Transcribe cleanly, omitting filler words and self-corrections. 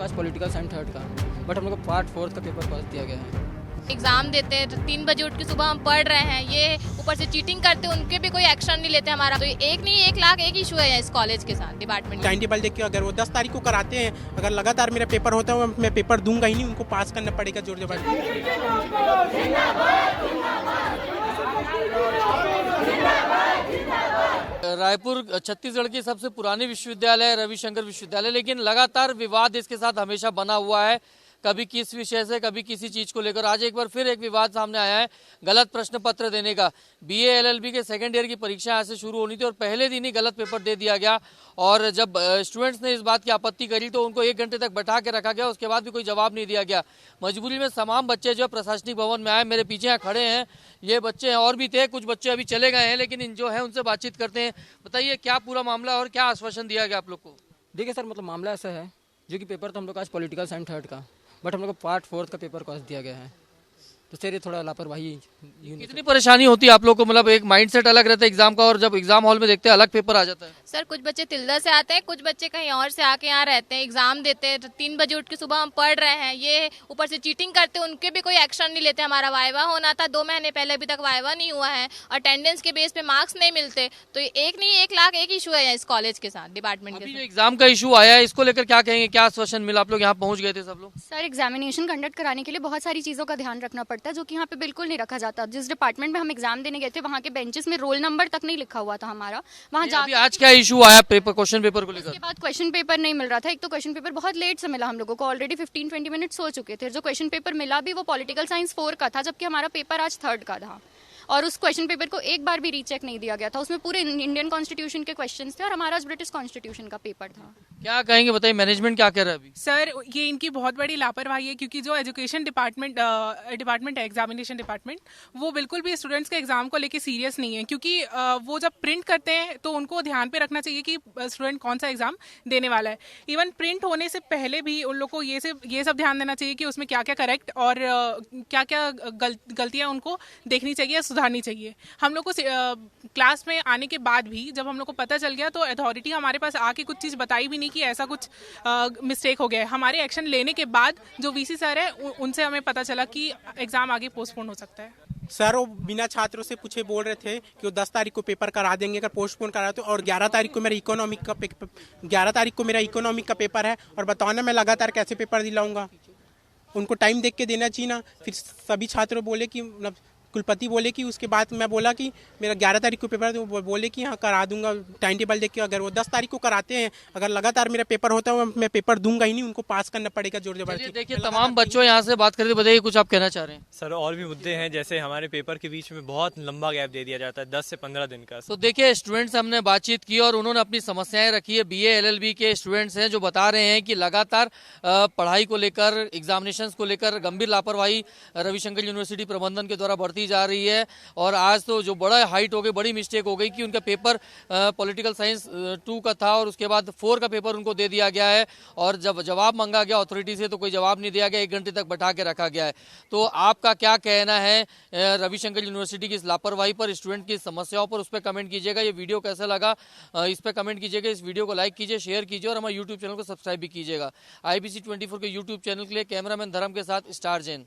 का आज political science third का, बट हम लोग को पार्ट फोर्थ का पेपर पास दिया गया है। एग्जाम देते हैं तो 3 बजे उठ के सुबह हम पढ़ रहे हैं, ये ऊपर से चीटिंग करते हैं, उनके भी कोई एक्शन नहीं लेते हमारा। तो एक नहीं 1 लाख एक इशू है इस कॉलेज के साथ डिपार्टमेंट। टाइम टेबल देख के अगर वो 10 तारीख को कराते हैं, अगर लगातार मेरा पेपर होता है मैं पेपर दूंगा ही नहीं, उनको पास करना पड़ेगा जोर जबरदस्ती। रायपुर छत्तीसगढ़ की सबसे पुरानी विश्वविद्यालय है रविशंकर विश्वविद्यालय, लेकिन लगातार विवाद इसके साथ हमेशा बना हुआ है, कभी किस विषय से कभी किसी चीज को लेकर। आज एक बार फिर एक विवाद सामने आया है गलत प्रश्न पत्र देने का। बीए एलएलबी के सेकेंड ईयर की परीक्षा यहाँ से शुरू होनी थी और पहले दिन ही गलत पेपर दे दिया गया। और जब स्टूडेंट्स ने इस बात की आपत्ति करी तो उनको 1 घंटे तक बैठा के रखा गया, उसके बाद भी कोई जवाब नहीं दिया गया। मजबूरी में तमाम बच्चे जो प्रशासनिक भवन में आए, मेरे पीछे यहाँ खड़े हैं ये बच्चे हैं, और भी थे कुछ बच्चे अभी चले गए हैं, लेकिन इन जो है उनसे बातचीत करते हैं। बताइए क्या पूरा मामला और क्या आश्वासन दिया गया आप लोग को? देखिए सर, मतलब मामला ऐसा है जो कि पेपर तो हम लोग का आज पॉलिटिकल साइंस थर्ड का, बट हम लोग को पार्ट फोर्थ का पेपर पास दिया गया है। तो सर ये थोड़ा लापरवाही। कितनी परेशानी होती है आप लोग को? मतलब एक माइंडसेट अलग रहता है एग्जाम का और जब एग्जाम हॉल में देखते हैं अलग पेपर आ जाता है। सर कुछ बच्चे तिल्दा से आते हैं, कुछ बच्चे कहीं और से आके यहाँ रहते हैं, एग्जाम देते हैं तो 3 बजे उठ के सुबह हम पढ़ रहे हैं, ये ऊपर से चीटिंग करते हैं, उनके भी कोई एक्शन नहीं लेते हमारा। वाइवा होना था 2 महीने पहले, अभी तक वाइवा नहीं हुआ है, अटेंडेंस के बेस पे मार्क्स नहीं मिलते। तो एक नहीं 1 लाख एक इशू है इस कॉलेज के साथ डिपार्टमेंट के अभी साथ। जो एग्जाम का इशू आया है इसको लेकर क्या कहेंगे, क्या आश्वासन मिला? आप लोग यहाँ पहुंच गए थे सब लोग? सर एग्जामिनेशन कंडक्ट कराने के लिए बहुत सारी चीज़ों का ध्यान रखना पड़ता है, जो कि यहाँ पे बिल्कुल नहीं रखा जाता। जिस डिपार्टमेंट में हम एग्जाम देने गए थे वहाँ के बेंचेस में रोल नंबर तक नहीं लिखा हुआ था हमारा। वहाँ अभी आज क्या इशू आया क्वेश्चन पेपर को लेकर? उसके बाद क्वेश्चन पेपर नहीं मिल रहा था। एक तो क्वेश्चन पेपर बहुत लेट से मिला हम लोगों को, ऑलरेडी 15-20 मिनट्स हो चुके थे। जो क्वेश्चन पेपर मिला भी वो पॉलिटिकल साइंस 4 का था, जबकि हमारा पेपर आज 3rd का था। और उस क्वेश्चन पेपर को एक बार भी रीचेक नहीं दिया गया था। उसमें पूरे इंडियन कॉन्स्टिट्यूशन के क्वेश्चंस थे और हमारा आज ब्रिटिश कॉन्स्टिट्यूशन का पेपर था। क्या कहेंगे, बताइए मैनेजमेंट क्या कह रहा है अभी? सर ये इनकी बहुत बड़ी लापरवाही है, क्योंकि जो एजुकेशन डिपार्टमेंट है, एग्जामिनेशन डिपार्टमेंट, वो बिल्कुल भी स्टूडेंट्स के एग्जाम को लेके सीरियस नहीं है। क्योंकि वो जब प्रिंट करते हैं तो उनको ध्यान पे रखना चाहिए कि स्टूडेंट कौन सा एग्जाम देने वाला है। इवन प्रिंट होने से पहले भी उन लोग को ये सब ध्यान देना चाहिए कि उसमें क्या क्या करेक्ट और क्या क्या गलतियाँ उनको देखनी चाहिए, सुधारनी चाहिए। हम लोग को क्लास में आने के बाद भी जब हम लोग को पता चल गया तो अथॉरिटी हमारे पास आके कुछ चीज़ बताई भी नहीं कि ऐसा कुछ मिस्टेक हो गया है। हमारे एक्शन लेने के बाद जो वीसी सर है उनसे हमें पता चला कि एग्जाम आगे पोस्टपोन हो सकता है। सर वो बिना छात्रों से पूछे बोल रहे थे कि वो 10 तारीख को पेपर करा देंगे अगर पोस्टपोन करा तो, और 11 तारीख को मेरा इकोनॉमिक का पेपर है। और बताओ ना मैं लगातार कैसे पेपर दिलाऊंगा? उनको टाइम देख के देना चाहिए ना। फिर सभी छात्रों बोले कि मतलब कुलपति बोले कि, उसके बाद मैं बोला कि मेरा 11 तारीख को पेपर है, तो वो बोले कि हाँ करा दूंगा टाइम टेबल देख के। अगर वो 10 तारीख को कराते हैं, अगर लगातार मेरा पेपर होता है मैं पेपर दूंगा ही नहीं, उनको पास करना पड़ेगा जोर जबरदस्ती। देखिए तमाम बच्चों यहाँ से बात करते, बताइए कुछ आप कहना चाह रहे हैं? सर और भी मुद्दे हैं, जैसे हमारे पेपर के बीच में बहुत लंबा गैप दे दिया जाता है, 10 से 15 दिन का। तो देखिए स्टूडेंट्स से हमने बातचीत की और उन्होंने अपनी समस्याएं रखी है। बीए एलएलबी के स्टूडेंट्स हैं जो बता रहे हैं कि लगातार पढ़ाई को लेकर, एग्जामिनेशंस को लेकर गंभीर लापरवाही रविशंकर यूनिवर्सिटी प्रबंधन के द्वारा बढ़ती जा रही है। और आज तो जो बड़ा हाइट हो गई, बड़ी मिस्टेक हो गई कि उनका पेपर पॉलिटिकल साइंस 2 का था और उसके बाद 4 का पेपर उनको दे दिया गया है। और जब जवाब मांगा गया अथॉरिटी से तो कोई जवाब नहीं दिया गया, 1 घंटे तक बैठा के रखा गया है। तो आपका क्या कहना है रविशंकर यूनिवर्सिटी की इस लापरवाही पर, स्टूडेंट की समस्याओं पर? उस पर कमेंट कीजिएगा। ये वीडियो कैसा लगा इस पर कमेंट कीजिएगा। इस वीडियो को लाइक कीजिए, शेयर कीजिए और हमारे यूट्यूब चैनल को सब्सक्राइब भी कीजिएगा। IBC 24 के यूट्यूब चैनल के लिए कैमरामैन धर्म के साथ स्टार जैन।